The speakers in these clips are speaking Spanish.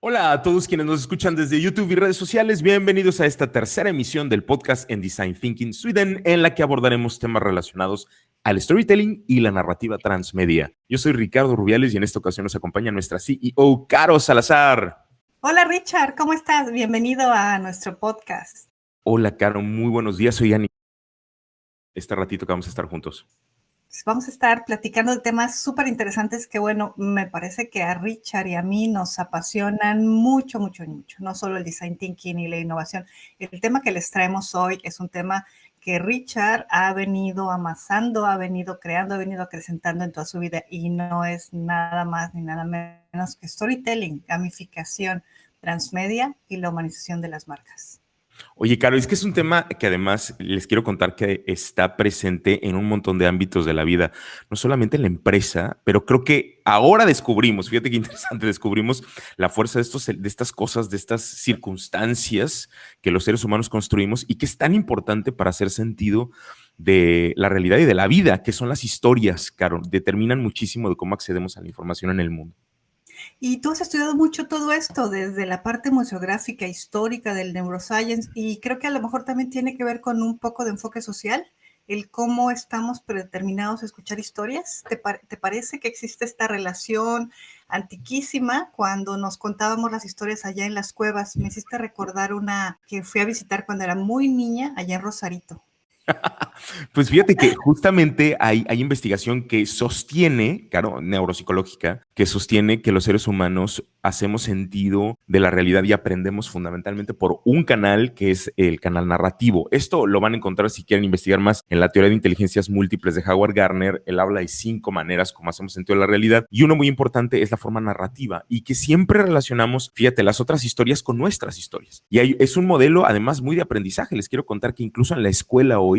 Hola a todos quienes nos escuchan desde YouTube y redes sociales. Bienvenidos a esta tercera emisión del podcast en Design Thinking Sweden, en la que abordaremos temas relacionados al storytelling y la narrativa transmedia. Yo soy Ricardo Rubiales y en esta ocasión nos acompaña nuestra CEO, Caro Salazar. Hola Richard, ¿cómo estás? Bienvenido a nuestro podcast. Hola Caro, muy buenos días. Soy Ani. Este ratito que vamos a estar juntos. Vamos a estar platicando de temas súper interesantes que, bueno, me parece que a Richard y a mí nos apasionan mucho. No solo el design thinking y la innovación. El tema que les traemos hoy es un tema que Richard ha venido amasando, ha venido creando, ha venido acrecentando en toda su vida y no es nada más ni nada menos que storytelling, gamificación, transmedia y la humanización de las marcas. Oye, Caro, es que es un tema que además les quiero contar que está presente en un montón de ámbitos de la vida, no solamente en la empresa, pero creo que ahora descubrimos, fíjate qué interesante, descubrimos la fuerza de estas cosas, de estas circunstancias que los seres humanos construimos y que es tan importante para hacer sentido de la realidad y de la vida, que son las historias, Caro, determinan muchísimo de cómo accedemos a la información en el mundo. Y tú has estudiado mucho todo esto desde la parte museográfica, histórica del neuroscience, y creo que a lo mejor también tiene que ver con un poco de enfoque social, el cómo estamos predeterminados a escuchar historias. ¿Te parece que existe esta relación antiquísima? Cuando nos contábamos las historias allá en las cuevas, me hiciste recordar una que fui a visitar cuando era muy niña, allá en Rosarito. Pues fíjate que justamente hay investigación que sostiene, claro, neuropsicológica, que sostiene que los seres humanos hacemos sentido de la realidad y aprendemos fundamentalmente por un canal que es el canal narrativo. Esto lo van a encontrar si quieren investigar más en la teoría de inteligencias múltiples de Howard Gardner. Él habla de 5 maneras como hacemos sentido de la realidad y uno muy importante es la forma narrativa y que siempre relacionamos, fíjate, las otras historias con nuestras historias. Y es un modelo además muy de aprendizaje. Les quiero contar que incluso en la escuela hoy,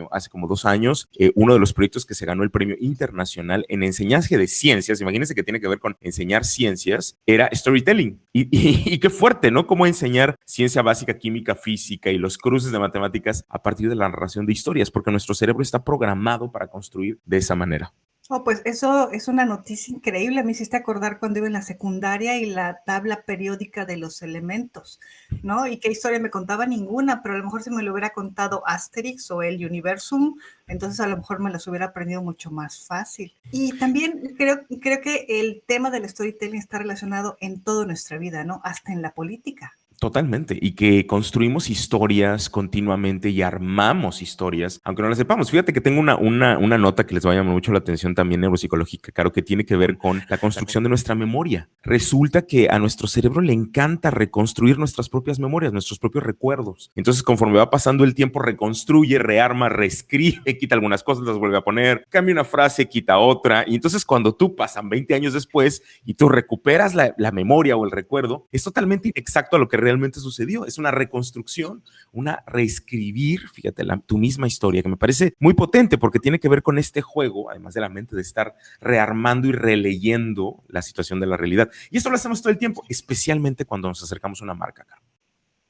hace como 2 años, uno de los proyectos que se ganó el premio internacional en enseñanza de ciencias, imagínense que tiene que ver con enseñar ciencias, era storytelling. Y qué fuerte, ¿no? Cómo enseñar ciencia básica, química, física y los cruces de matemáticas a partir de la narración de historias, porque nuestro cerebro está programado para construir de esa manera. Oh, pues eso es una noticia increíble. Me hiciste acordar cuando iba en la secundaria y la tabla periódica de los elementos, ¿no? Y qué historia me contaba ninguna, pero a lo mejor si me lo hubiera contado Asterix o el Universum, entonces a lo mejor me las hubiera aprendido mucho más fácil. Y también creo que el tema del storytelling está relacionado en toda nuestra vida, ¿no? Hasta en la política. Totalmente, y que construimos historias continuamente y armamos historias, aunque no las sepamos. Fíjate que tengo una nota que les va a llamar mucho la atención también neuropsicológica, claro, que tiene que ver con la construcción de nuestra memoria. Resulta que a nuestro cerebro le encanta reconstruir nuestras propias memorias, nuestros propios recuerdos. Entonces, conforme va pasando el tiempo, reconstruye, rearma, reescribe, quita algunas cosas, las vuelve a poner, cambia una frase, quita otra. Y entonces, cuando tú pasan 20 años después y tú recuperas la memoria o el recuerdo, es totalmente inexacto a lo que realmente sucedió. Es una reconstrucción, una reescribir, fíjate, tu misma historia, que me parece muy potente porque tiene que ver con este juego, además de la mente, de estar rearmando y releyendo la situación de la realidad. Y esto lo hacemos todo el tiempo, especialmente cuando nos acercamos a una marca.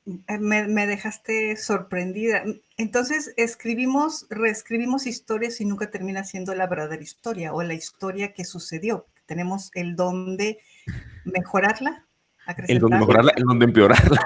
Me dejaste sorprendida. Entonces, reescribimos historias y nunca termina siendo la verdadera historia o la historia que sucedió. Tenemos el don de mejorarla, El donde acrecentarla. mejorarla, el donde empeorarla.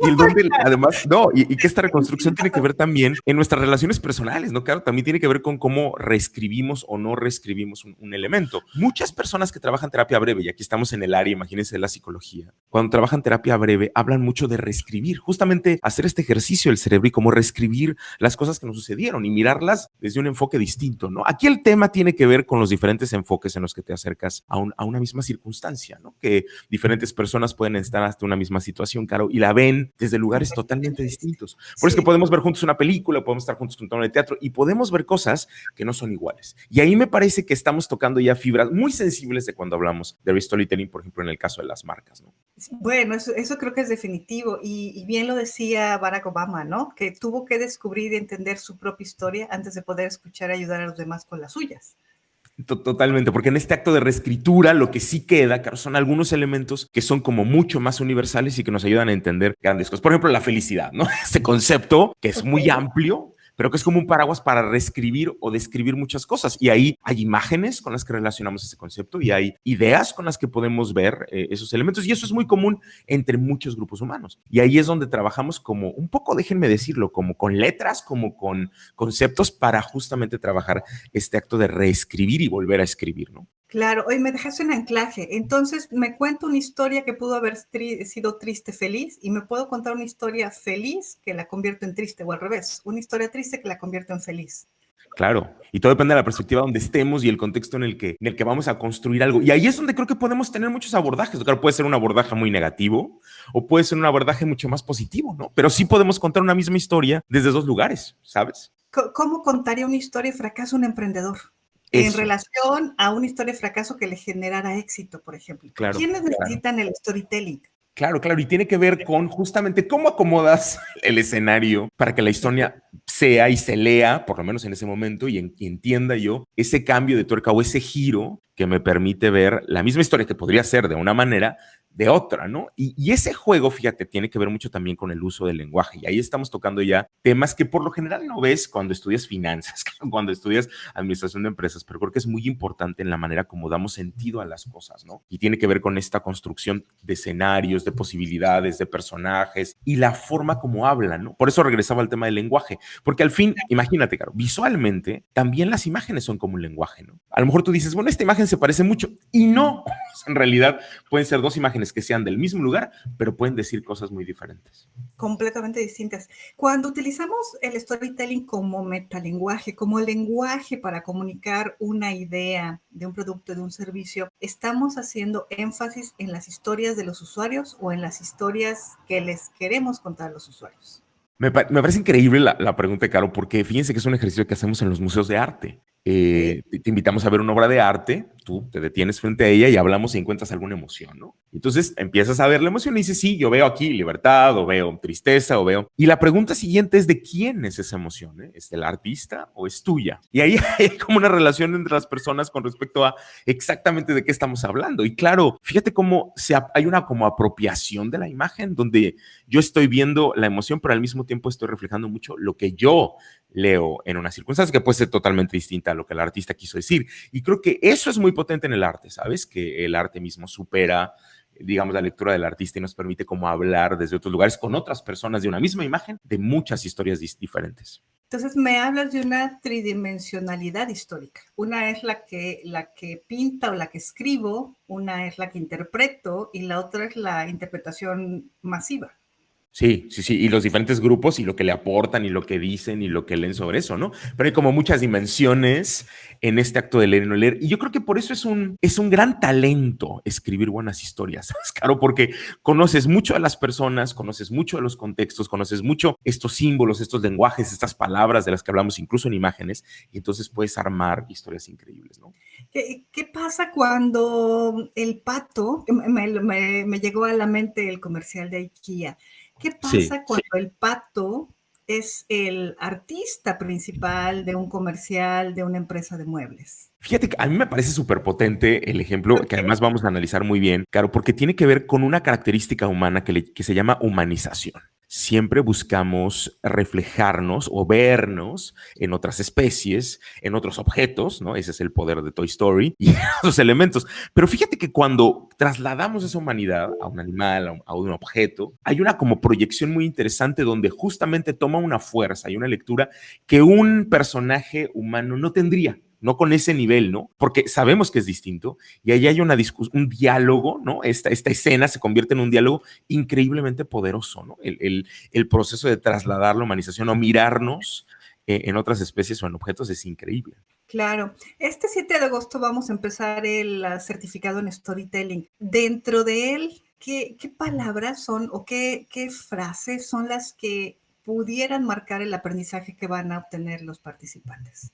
Y el donde, además, no, y que esta reconstrucción tiene que ver también en nuestras relaciones personales, ¿no? Claro, también tiene que ver con cómo reescribimos o no reescribimos un elemento. Muchas personas que trabajan terapia breve, y aquí estamos en el área, imagínense, de la psicología, cuando trabajan terapia breve, hablan mucho de reescribir, justamente hacer este ejercicio del cerebro y cómo reescribir las cosas que nos sucedieron y mirarlas desde un enfoque distinto, ¿no? Aquí el tema tiene que ver con los diferentes enfoques en los que te acercas a una misma circunstancia, ¿no? Que diferentes personas pueden estar hasta una misma situación, Caro, y la ven desde lugares totalmente distintos. Por eso es que podemos ver juntos una película, podemos estar juntos con un tono de teatro y podemos ver cosas que no son iguales. Y ahí me parece que estamos tocando ya fibras muy sensibles de cuando hablamos de storytelling, por ejemplo, en el caso de las marcas, ¿no? Bueno, eso creo que es definitivo. Y bien lo decía Barack Obama, ¿no? Que tuvo que descubrir y entender su propia historia antes de poder escuchar y ayudar a los demás con las suyas. Totalmente, porque en este acto de reescritura lo que sí queda, claro, son algunos elementos que son como mucho más universales y que nos ayudan a entender grandes cosas. Por ejemplo, la felicidad, ¿no? Este concepto que es muy amplio, pero que es como un paraguas para reescribir o describir muchas cosas. Y ahí hay imágenes con las que relacionamos ese concepto y hay ideas con las que podemos ver esos elementos. Y eso es muy común entre muchos grupos humanos. Y ahí es donde trabajamos como un poco, déjenme decirlo, como con letras, como con conceptos para justamente trabajar este acto de reescribir y volver a escribir, ¿no? Claro, hoy me dejaste un anclaje. Entonces, me cuento una historia que pudo haber sido triste, feliz, y me puedo contar una historia feliz que la convierto en triste, o al revés, una historia triste que la convierto en feliz. Claro, y todo depende de la perspectiva donde estemos y el contexto en el que vamos a construir algo. Y ahí es donde creo que podemos tener muchos abordajes. Claro, puede ser un abordaje muy negativo o puede ser un abordaje mucho más positivo, ¿no? Pero sí podemos contar una misma historia desde dos lugares, ¿sabes? ¿Cómo contaría una historia de fracaso a un emprendedor? En Eso, relación a una historia de fracaso que le generara éxito, por ejemplo. claro, ¿Quiénes claro. necesitan el storytelling? Claro, claro, y tiene que ver con justamente cómo acomodas el escenario para que la historia sea y se lea, por lo menos en ese momento, y entienda yo ese cambio de tuerca o ese giro que me permite ver la misma historia que podría ser de una manera, de otra, ¿no? Y ese juego, fíjate, tiene que ver mucho también con el uso del lenguaje. Y ahí estamos tocando ya temas que por lo general no ves cuando estudias finanzas, cuando estudias administración de empresas, pero creo que es muy importante en la manera como damos sentido a las cosas, ¿no? Y tiene que ver con esta construcción de escenarios, de posibilidades, de personajes y la forma como hablan, ¿no? Por eso regresaba al tema del lenguaje, porque al fin, imagínate, Caro, visualmente también las imágenes son como un lenguaje, ¿no? A lo mejor tú dices, bueno, esta imagen se parece mucho y no, en realidad pueden ser dos imágenes que sean del mismo lugar, pero pueden decir cosas muy diferentes. Completamente distintas. Cuando utilizamos el storytelling como metalenguaje, como lenguaje para comunicar una idea de un producto, de un servicio, ¿estamos haciendo énfasis en las historias de los usuarios o en las historias que les queremos contar a los usuarios? Me parece increíble la pregunta, Caro, porque fíjense que es un ejercicio que hacemos en los museos de arte. ¿Sí? Te invitamos a ver una obra de arte, tú te detienes frente a ella y hablamos y encuentras alguna emoción, ¿no? Entonces empiezas a ver la emoción y dices, sí, yo veo aquí libertad o veo tristeza o veo... Y la pregunta siguiente es, ¿de quién es esa emoción? ¿Es del artista o es tuya? Y ahí hay como una relación entre las personas con respecto a exactamente de qué estamos hablando. Y claro, fíjate cómo hay una como apropiación de la imagen donde yo estoy viendo la emoción, pero al mismo tiempo estoy reflejando mucho lo que yo leo en una circunstancia que puede ser totalmente distinta a lo que el artista quiso decir. Y creo que eso es muy potente en el arte, ¿sabes? Que el arte mismo supera, digamos, la lectura del artista y nos permite como hablar desde otros lugares con otras personas de una misma imagen, de muchas historias diferentes. Entonces me hablas de una tridimensionalidad histórica. Una es la que pinta o la que escribo, una es la que interpreto y la otra es la interpretación masiva. Sí, sí, sí, y los diferentes grupos y lo que le aportan y lo que dicen y lo que leen sobre eso, ¿no? Pero hay como muchas dimensiones en este acto de leer y no leer. Y yo creo que por eso es un gran talento escribir buenas historias, ¿sabes? Claro, porque conoces mucho a las personas, conoces mucho de los contextos, conoces mucho estos símbolos, estos lenguajes, estas palabras de las que hablamos incluso en imágenes, y entonces puedes armar historias increíbles, ¿no? ¿Qué pasa cuando el pato, me llegó a la mente el comercial de IKEA, qué Sí. pasa cuando el pato es el artista principal de un comercial de una empresa de muebles? Fíjate que a mí me parece súper potente el ejemplo ¿Por que qué? además vamos a analizar muy bien, claro, porque tiene que ver con una característica humana que se llama humanización. Siempre buscamos reflejarnos o vernos en otras especies, en otros objetos, ¿no? Ese es el poder de Toy Story y esos elementos. Pero fíjate que cuando trasladamos esa humanidad a un animal, a un objeto, hay una como proyección muy interesante donde justamente toma una fuerza y una lectura que un personaje humano no tendría, no con ese nivel, ¿no? Porque sabemos que es distinto y ahí hay una un diálogo, ¿no? Esta escena se convierte en un diálogo increíblemente poderoso, ¿no? El proceso de trasladar la humanización o mirarnos en otras especies o en objetos es increíble. Claro. Este 7 de agosto vamos a empezar el certificado en storytelling. Dentro de él, ¿qué palabras son o qué frases son las que pudieran marcar el aprendizaje que van a obtener los participantes?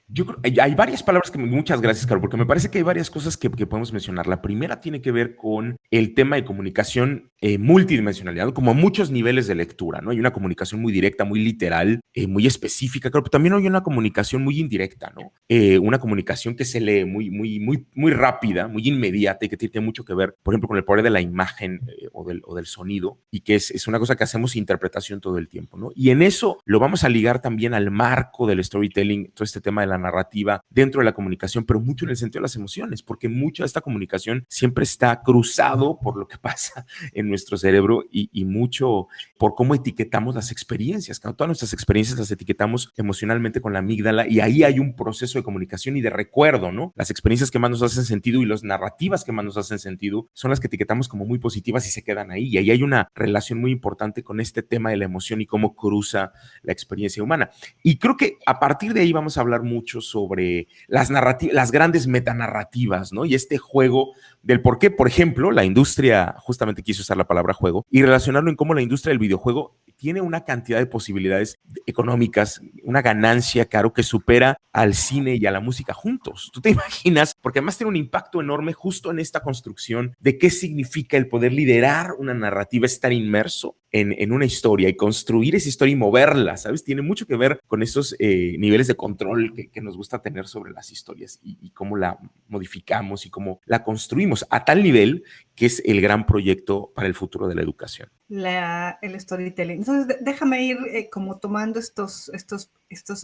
Yo creo, hay varias palabras que muchas gracias, Caro, porque me parece que hay varias cosas que podemos mencionar. La primera tiene que ver con el tema de comunicación multidimensionalidad, ¿no? Como a muchos niveles de lectura, ¿no? Hay una comunicación muy directa, muy literal, muy específica, creo, pero también hay una comunicación muy indirecta, ¿no? Una comunicación que se lee muy rápida, muy inmediata y que tiene mucho que ver, por ejemplo, con el poder de la imagen o del sonido y que es una cosa que hacemos interpretación todo el tiempo, ¿no? Y en eso lo vamos a ligar también al marco del storytelling, todo este tema de la narrativa dentro de la comunicación, pero mucho en el sentido de las emociones, porque mucha de esta comunicación siempre está cruzado por lo que pasa en nuestro cerebro y mucho por cómo etiquetamos las experiencias. Claro, todas nuestras experiencias las etiquetamos emocionalmente con la amígdala y ahí hay un proceso de comunicación y de recuerdo, ¿no? Las experiencias que más nos hacen sentido y las narrativas que más nos hacen sentido son las que etiquetamos como muy positivas y se quedan ahí. Y ahí hay una relación muy importante con este tema de la emoción y cómo cruza la experiencia humana. Y creo que a partir de ahí vamos a hablar mucho sobre las narrativas, las grandes metanarrativas, ¿no? Y este juego del por qué, por ejemplo, la industria, justamente quiso usar la palabra juego, y relacionarlo en cómo la industria del videojuego tiene una cantidad de posibilidades económicas, una ganancia, claro, que supera al cine y a la música juntos. ¿Tú te imaginas? Porque además tiene un impacto enorme justo en esta construcción de qué significa el poder liderar una narrativa, estar inmerso en una historia y construir esa historia y moverla, ¿sabes? Tiene mucho que ver con esos niveles de control que nos gusta tener sobre las historias y cómo la modificamos y cómo la construimos a tal nivel que es el gran proyecto para el futuro de la educación. El storytelling. Entonces, déjame ir como tomando estos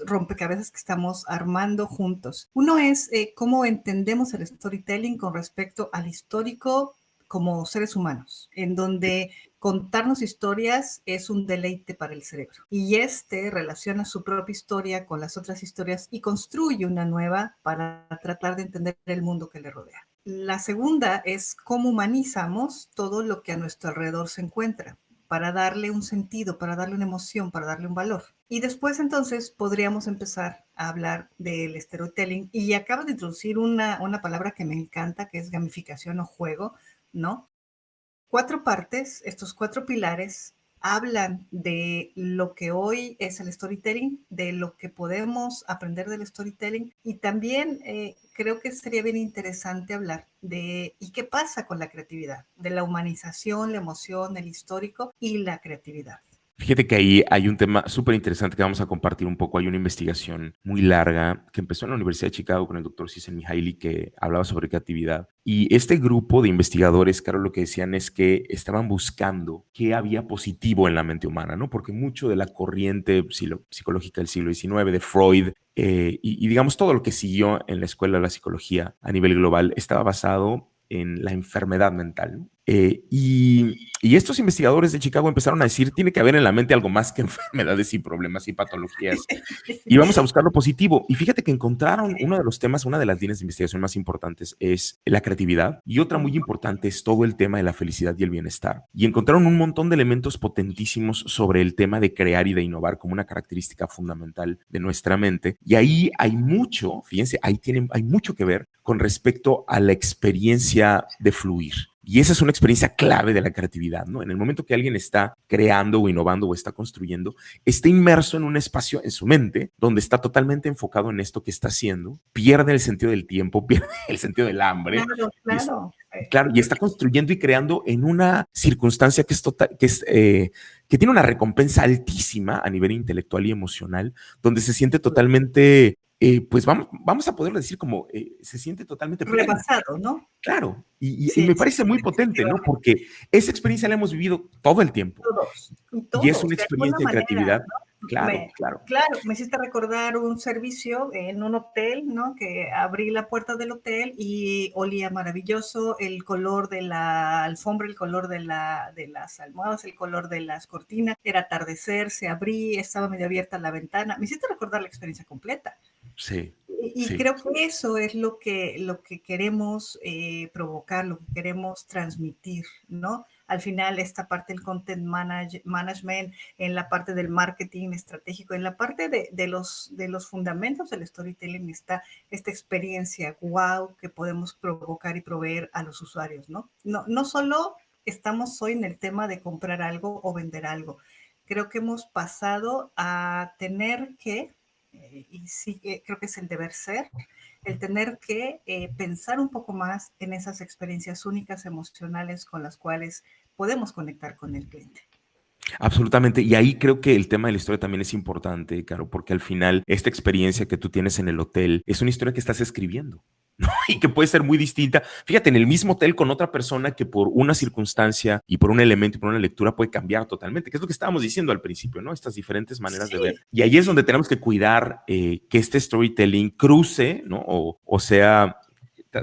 rompecabezas que estamos armando juntos. Uno es cómo entendemos el storytelling con respecto al histórico como seres humanos, en donde contarnos historias es un deleite para el cerebro. Y relaciona su propia historia con las otras historias y construye una nueva para tratar de entender el mundo que le rodea. La segunda es cómo humanizamos todo lo que a nuestro alrededor se encuentra para darle un sentido, para darle una emoción, para darle un valor. Y después entonces podríamos empezar a hablar del storytelling. Y acabas de introducir una palabra que me encanta, que es gamificación o juego, ¿no? 4 partes, estos 4 pilares hablan de lo que hoy es el storytelling, de lo que podemos aprender del storytelling y también creo que sería bien interesante hablar de y qué pasa con la creatividad, de la humanización, la emoción, el histórico y la creatividad. Fíjate que ahí hay un tema súper interesante que vamos a compartir un poco. Hay una investigación muy larga que empezó en la Universidad de Chicago con el doctor Csikszentmihalyi que hablaba sobre creatividad. Y este grupo de investigadores, claro, lo que decían es que estaban buscando qué había positivo en la mente humana, ¿no? Porque mucho de la corriente psicológica del siglo XIX, de Freud, y digamos todo lo que siguió en la escuela de la psicología a nivel global, estaba basado en la enfermedad mental, ¿no? Y estos investigadores de Chicago empezaron a decir, tiene que haber en la mente algo más que enfermedades y problemas y patologías. Y vamos a buscar lo positivo. Y fíjate que encontraron uno de los temas, una de las líneas de investigación más importantes es la creatividad y otra muy importante es todo el tema de la felicidad y el bienestar. Y encontraron un montón de elementos potentísimos sobre el tema de crear y de innovar como una característica fundamental de nuestra mente. Y ahí hay mucho, fíjense, hay mucho que ver con respecto a la experiencia de fluir. Y esa es una experiencia clave de la creatividad, ¿no? En el momento que alguien está creando o innovando o está construyendo, está inmerso en un espacio en su mente donde está totalmente enfocado en esto que está haciendo, pierde el sentido del tiempo, pierde el sentido del hambre. Claro, claro. Claro, y está construyendo y creando en una circunstancia que es total, que tiene una recompensa altísima a nivel intelectual y emocional, donde se siente totalmente, pues vamos a poderlo decir como se siente totalmente pleno. Rebasado, ¿no? Claro, y Sí, me sí, parece muy potente, ¿no? definitivamente. Porque esa experiencia la hemos vivido todo el tiempo Todos, y y es todos, una de alguna experiencia de manera, creatividad. ¿no? Claro, claro. Claro, me hiciste recordar un servicio en un hotel, ¿no? Que abrí la puerta del hotel y olía maravilloso el color de la alfombra, el color de las almohadas, el color de las cortinas. Era atardecer, se abrí, estaba medio abierta la ventana. Me hiciste recordar la experiencia completa. Sí, Y sí. creo que eso es lo que queremos provocar, lo que queremos transmitir, ¿no? Al final, esta parte del management, en la parte del marketing estratégico, en la parte de los fundamentos del storytelling está esta experiencia wow que podemos provocar y proveer a los usuarios, ¿no? No solo estamos hoy en el tema de comprar algo o vender algo. Creo que hemos pasado a tener que y sí creo que es el deber ser, el tener que pensar un poco más en esas experiencias únicas emocionales con las cuales podemos conectar con el cliente. Absolutamente. Y ahí creo que el tema de la historia también es importante, Caro, porque al final esta experiencia que tú tienes en el hotel es una historia que estás escribiendo, ¿no? Y que puede ser muy distinta. Fíjate, en el mismo hotel con otra persona que por una circunstancia y por un elemento y por una lectura puede cambiar totalmente, que es lo que estábamos diciendo al principio, ¿no? Estas diferentes maneras de ver. Sí, Y ahí es donde tenemos que cuidar que este storytelling cruce, ¿no? O sea,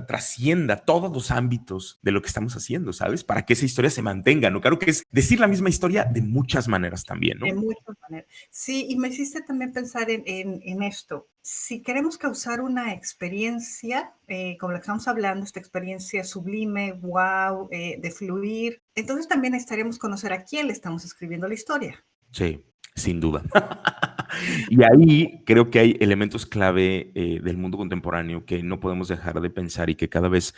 trascienda todos los ámbitos de lo que estamos haciendo, ¿sabes? Para que esa historia se mantenga, ¿no? Claro que es decir la misma historia de muchas maneras también, de ¿no? muchas maneras. Sí, y me hiciste también pensar en esto. Si queremos causar una experiencia, como la que estamos hablando, esta experiencia sublime, wow, de fluir, entonces también necesitaríamos conocer a quién le estamos escribiendo la historia. Sí, sin duda. Y ahí creo que hay elementos clave del mundo contemporáneo que no podemos dejar de pensar y que cada vez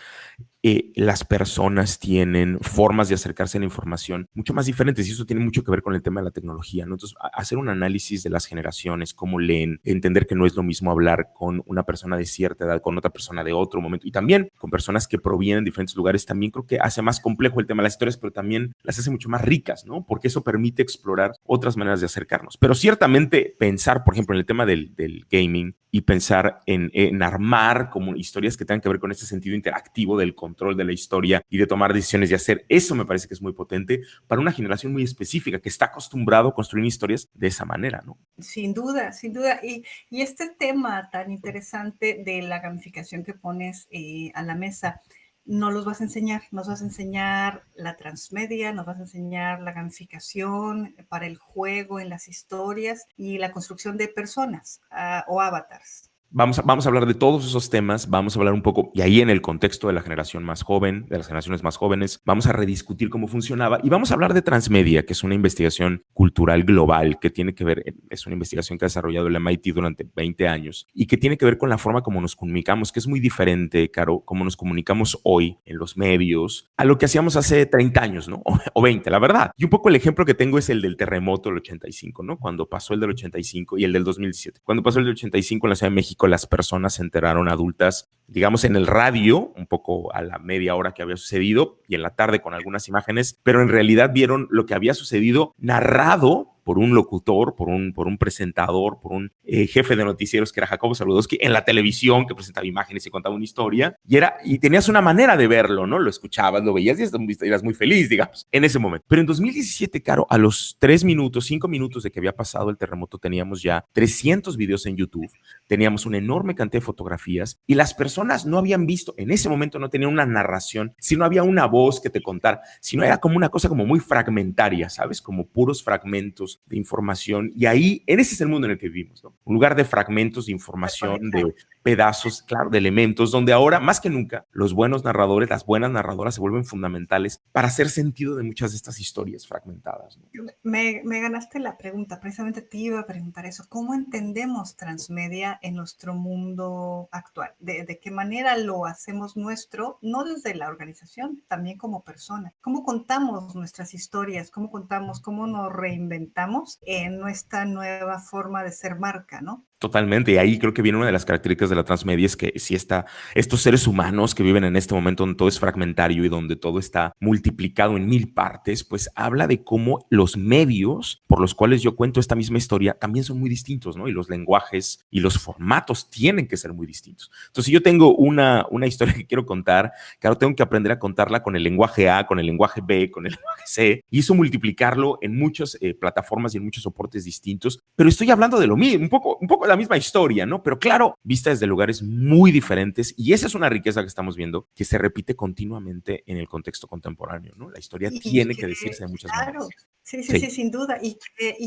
las personas tienen formas de acercarse a la información mucho más diferentes y eso tiene mucho que ver con el tema de la tecnología, ¿no? Entonces, hacer un análisis de las generaciones, cómo leen, entender que no es lo mismo hablar con una persona de cierta edad, con otra persona de otro momento y también con personas que provienen de diferentes lugares, también creo que hace más complejo el tema de las historias, pero también las hace mucho más ricas, ¿no? Porque eso permite explorar otras maneras de acercarnos. Pero ciertamente pensar, por ejemplo, en el tema del gaming y pensar en armar como historias que tengan que ver con este sentido interactivo del control de la historia y de tomar decisiones y hacer eso me parece que es muy potente para una generación muy específica que está acostumbrado a construir historias de esa manera, ¿no? Sin duda, sin duda. Y este tema tan interesante de la gamificación que pones a la mesa, nos los vas a enseñar, nos vas a enseñar la transmedia, nos vas a enseñar la gamificación para el juego en las historias y la construcción de personas o avatars. Vamos a hablar de todos esos temas, vamos a hablar un poco, y ahí en el contexto de la generación más joven, de las generaciones más jóvenes, vamos a rediscutir cómo funcionaba y vamos a hablar de Transmedia, que es una investigación cultural global que tiene que ver, es una investigación que ha desarrollado el MIT durante 20 años y que tiene que ver con la forma como nos comunicamos, que es muy diferente, Caro, cómo nos comunicamos hoy en los medios a lo que hacíamos hace 30 años, ¿no? O 20, la verdad. Y un poco el ejemplo que tengo es el del terremoto del 85, ¿no? Cuando pasó el del 85 y el del 2017. Cuando pasó el del 85 en la Ciudad de México, las personas se enteraron adultas, digamos, en el radio, un poco a la media hora que había sucedido y en la tarde con algunas imágenes, pero en realidad vieron lo que había sucedido narrado por un locutor, por un presentador, por un jefe de noticieros que era Jacobo Saludowski en la televisión que presentaba imágenes y contaba una historia y tenías una manera de verlo, ¿no? Lo escuchabas, lo veías y eras muy feliz, digamos, en ese momento. Pero en 2017, Caro, a los 3 minutos, 5 minutos de que había pasado el terremoto, teníamos ya 300 videos en YouTube, teníamos una enorme cantidad de fotografías y las personas no habían visto, en ese momento no tenían una narración, sino había una voz que te contara, sino era como una cosa como muy fragmentaria, ¿sabes? Como puros fragmentos de información y ahí, en ese es el mundo en el que vivimos, ¿no? Un lugar de fragmentos de información, de pedazos, claro, de elementos, donde ahora, más que nunca, los buenos narradores, las buenas narradoras se vuelven fundamentales para hacer sentido de muchas de estas historias fragmentadas, ¿no? Me ganaste la pregunta, precisamente te iba a preguntar eso. ¿Cómo entendemos transmedia en nuestro mundo actual? ¿De qué manera lo hacemos nuestro? No desde la organización, también como persona. ¿Cómo contamos nuestras historias? ¿Cómo contamos, cómo nos reinventamos en nuestra nueva forma de ser marca, ¿no? Totalmente, y ahí creo que viene una de las características de la transmedia es que si está, estos seres humanos que viven en este momento donde todo es fragmentario y donde todo está multiplicado en mil partes, pues habla de cómo los medios por los cuales yo cuento esta misma historia también son muy distintos, ¿no? Y los lenguajes y los formatos tienen que ser muy distintos. Entonces, si yo tengo una historia que quiero contar, claro, tengo que aprender a contarla con el lenguaje A, con el lenguaje B, con el lenguaje C, y eso multiplicarlo en muchas plataformas y en muchos soportes distintos, pero estoy hablando de lo mismo, un poco la misma historia, ¿no? Pero claro, vista desde lugares muy diferentes y esa es una riqueza que estamos viendo que se repite continuamente en el contexto contemporáneo, ¿no? La historia Y tiene que, que decirse de muchas claro, maneras. sí, sí, sí, Sí. sin duda. Y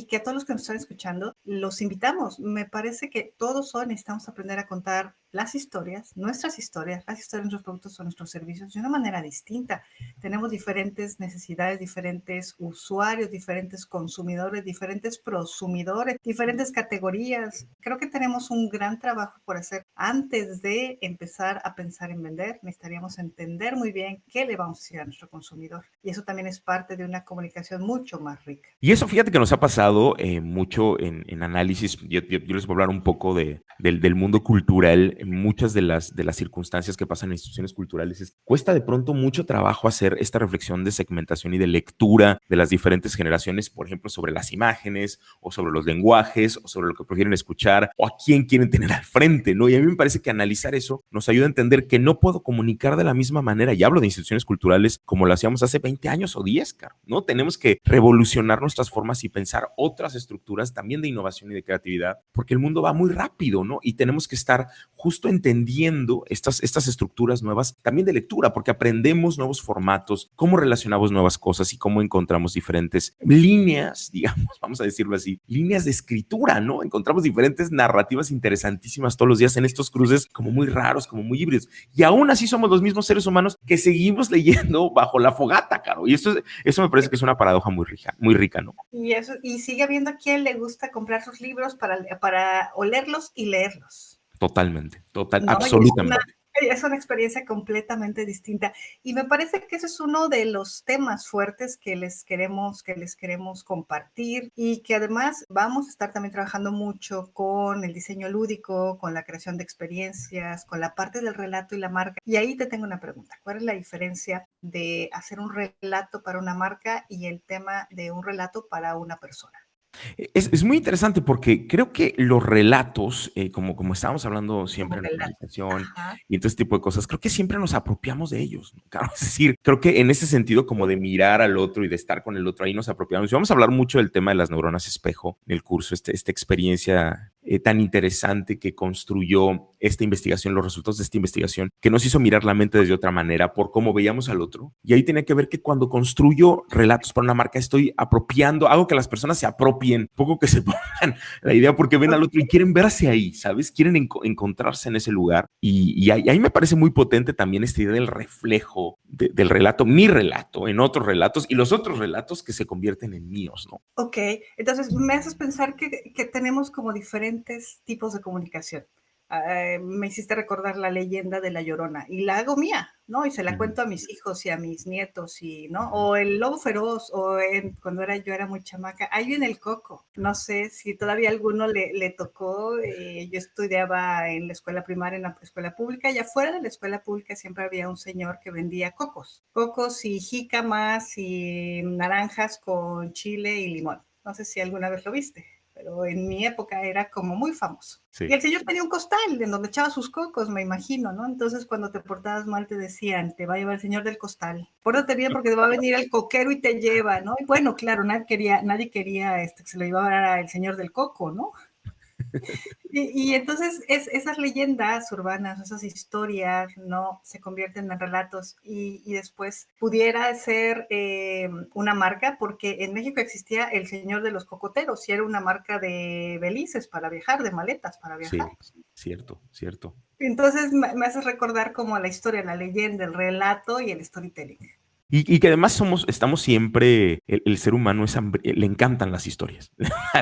que a todos los que nos están escuchando, los invitamos. Me parece que todos hoy necesitamos aprender a contar las historias, las historias de nuestros productos o nuestros servicios de una manera distinta. Tenemos diferentes necesidades, diferentes usuarios, diferentes consumidores, diferentes prosumidores, diferentes categorías. Creo que tenemos un gran trabajo por hacer antes de empezar a pensar en vender, necesitaríamos entender muy bien qué le vamos a decir a nuestro consumidor. Y eso también es parte de una comunicación mucho más rica. Y eso fíjate que nos ha pasado mucho en análisis. Yo les voy a hablar un poco del mundo cultural. En muchas de las circunstancias que pasan en instituciones culturales cuesta de pronto mucho trabajo hacer esta reflexión de segmentación y de lectura de las diferentes generaciones, por ejemplo, sobre las imágenes o sobre los lenguajes o sobre lo que prefieren escuchar o a quién quieren tener al frente, ¿no? Y a mí me parece que analizar eso nos ayuda a entender que no puedo comunicar de la misma manera, y hablo de instituciones culturales como lo hacíamos hace 20 años o 10, Caro, ¿no? Tenemos que revolucionar nuestras formas y pensar otras estructuras también de innovación y de creatividad, porque el mundo va muy rápido, ¿no? Y tenemos que estar justo entendiendo estas estructuras nuevas también de lectura, porque aprendemos nuevos formatos, cómo relacionamos nuevas cosas y cómo encontramos diferentes líneas, digamos, vamos a decirlo así, líneas de escritura, ¿no? Encontramos diferentes narrativas interesantísimas todos los días en estos cruces como muy raros, como muy híbridos. Y aún así somos los mismos seres humanos que seguimos leyendo bajo la fogata, Caro. Y eso me parece que es una paradoja muy rica, ¿no? Y sigue habiendo a quien le gusta comprar sus libros para olerlos y leerlos. Totalmente, No, absolutamente. es una experiencia completamente distinta. Y me parece que ese es uno de los temas fuertes que les queremos compartir, y que además vamos a estar también trabajando mucho con el diseño lúdico, con la creación de experiencias, con la parte del relato y la marca. Y ahí te tengo una pregunta. ¿Cuál es la diferencia de hacer un relato para una marca y el tema de un relato para una persona? Es muy interesante porque creo que los relatos, como estábamos hablando siempre Como en la relato. comunicación Ajá. y todo este tipo de cosas, creo que siempre nos apropiamos de ellos, ¿no? Claro, es decir, creo que en ese sentido como de mirar al otro y de estar con el otro, ahí nos apropiamos. Y vamos a hablar mucho del tema de las neuronas espejo en el curso, esta experiencia tan interesante que construyó esta investigación, los resultados de esta investigación, que nos hizo mirar la mente desde otra manera por cómo veíamos al otro. Y ahí tiene que ver que cuando construyo relatos para una marca, estoy apropiando, hago que las personas se apropien, poco que se pongan la idea porque ven al otro y quieren verse ahí, ¿sabes? Quieren encontrarse en ese lugar. Y ahí me parece muy potente también esta idea del reflejo del relato, mi relato, en otros relatos y los otros relatos que se convierten en míos, ¿no? Ok, entonces me haces pensar que tenemos como diferentes tipos de comunicación. Me hiciste recordar la leyenda de La Llorona y la hago mía, ¿no? Y se la cuento a mis hijos y a mis nietos, y, ¿no? O el lobo feroz, cuando yo era muy chamaca, hay en el Coco. No sé si todavía a alguno le tocó. Yo estudiaba en la escuela primaria, en la escuela pública, y afuera de la escuela pública siempre había un señor que vendía cocos y jícamas y naranjas con chile y limón. No sé si alguna vez lo viste, pero en mi época era como muy famoso. Sí. Y el señor tenía un costal en donde echaba sus cocos, me imagino, ¿no? Entonces, cuando te portabas mal, te decían, te va a llevar el señor del costal. Pórtate bien porque te va a venir el coquero y te lleva, ¿no? Y bueno, claro, nadie quería que se lo llevara el señor del coco, ¿no? Y entonces esas leyendas urbanas, esas historias, ¿no? Se convierten en relatos, y después pudiera ser una marca, porque en México existía el Señor de los Cocoteros y era una marca de belices para viajar, de maletas para viajar. Sí, cierto. Entonces me hace recordar como la historia, la leyenda, el relato y el storytelling. Y que además estamos siempre, el ser humano le encantan las historias,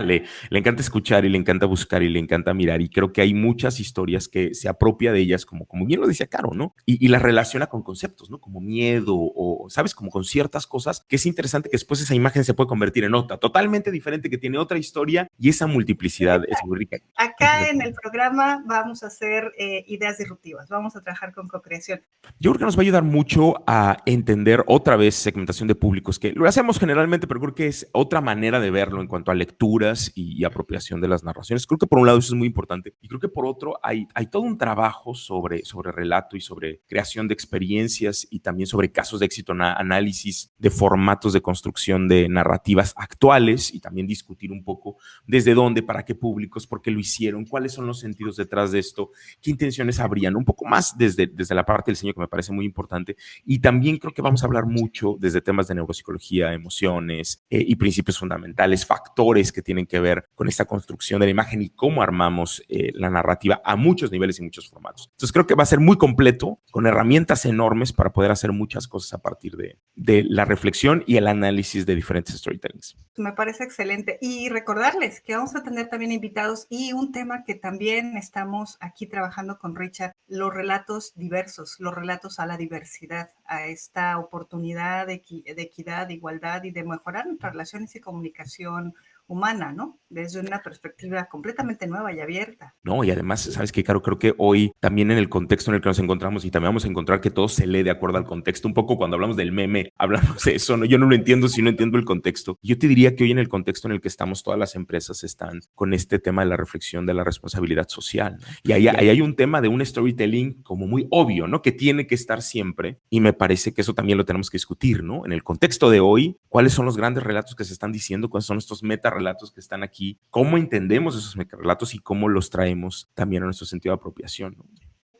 le encanta escuchar y le encanta buscar y le encanta mirar, y creo que hay muchas historias que se apropia de ellas, como bien lo decía Caro, ¿no? Y las relaciona con conceptos, ¿no? Como miedo o, ¿sabes? Como con ciertas cosas, que es interesante que después esa imagen se puede convertir en otra, totalmente diferente, que tiene otra historia, y esa multiplicidad es muy rica. Acá en el programa vamos a hacer ideas disruptivas, vamos a trabajar con co-creación. Yo creo que nos va a ayudar mucho a entender otra vez segmentación de públicos, que lo hacemos generalmente, pero creo que es otra manera de verlo en cuanto a lecturas y apropiación de las narraciones. Creo que por un lado eso es muy importante, y creo que por otro hay todo un trabajo sobre relato y sobre creación de experiencias y también sobre casos de éxito, análisis de formatos de construcción de narrativas actuales, y también discutir un poco desde dónde, para qué públicos, por qué lo hicieron, cuáles son los sentidos detrás de esto, qué intenciones habrían, un poco más desde la parte del diseño, que me parece muy importante. Y también creo que vamos a hablar trabajar mucho desde temas de neuropsicología, emociones y principios fundamentales, factores que tienen que ver con esta construcción de la imagen y cómo armamos la narrativa a muchos niveles y muchos formatos. Entonces creo que va a ser muy completo, con herramientas enormes para poder hacer muchas cosas a partir de la reflexión y el análisis de diferentes storytellings. Me parece excelente. Y recordarles que vamos a tener también invitados y un tema que también estamos aquí trabajando con Richard, los relatos diversos, los relatos a la diversidad, a esta oportunidad de equidad, de igualdad y de mejorar nuestras relaciones y comunicación humana, ¿no? Desde una perspectiva completamente nueva y abierta. No, y además, ¿sabes qué, Caro? Creo que hoy también en el contexto en el que nos encontramos y también vamos a encontrar que todo se lee de acuerdo al contexto. Un poco cuando hablamos del meme, hablamos de eso, ¿no? Yo no lo entiendo si no entiendo el contexto. Yo te diría que hoy en el contexto en el que estamos, todas las empresas están con este tema de la reflexión de la responsabilidad social, ¿no? Y ahí hay un tema de un storytelling como muy obvio, ¿no? Que tiene que estar siempre, y me parece que eso también lo tenemos que discutir, ¿no? En el contexto de hoy, ¿cuáles son los grandes relatos que se están diciendo? ¿Cuáles son estos metarrelatos que están aquí? ¿Cómo entendemos esos metarrelatos y cómo los traemos también a nuestro sentido de apropiación, ¿no?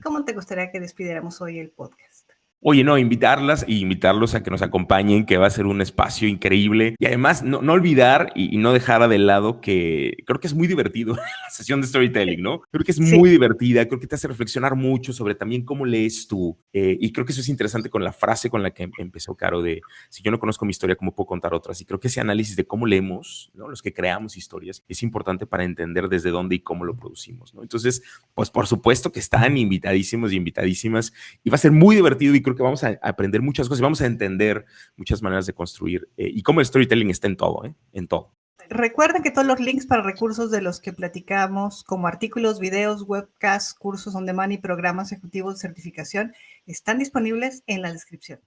¿Cómo te gustaría que despidiéramos hoy el podcast? Oye, no, invitarlas y invitarlos a que nos acompañen, que va a ser un espacio increíble. Y además, no olvidar y no dejar de lado que creo que es muy divertido la sesión de storytelling, ¿no? Creo que es muy divertida, creo que te hace reflexionar mucho sobre también cómo lees tú. Y creo que eso es interesante con la frase con la que empezó Caro de, si yo no conozco mi historia, ¿cómo puedo contar otras? Y creo que ese análisis de cómo leemos, ¿no? Los que creamos historias, es importante para entender desde dónde y cómo lo producimos, ¿no? Entonces, pues por supuesto que están invitadísimos y invitadísimas y va a ser muy divertido y creo que vamos a aprender muchas cosas y vamos a entender muchas maneras de construir y cómo el storytelling está en todo, en todo. Recuerden que todos los links para recursos de los que platicamos, como artículos, videos, webcasts, cursos on demand y programas ejecutivos de certificación, están disponibles en la descripción.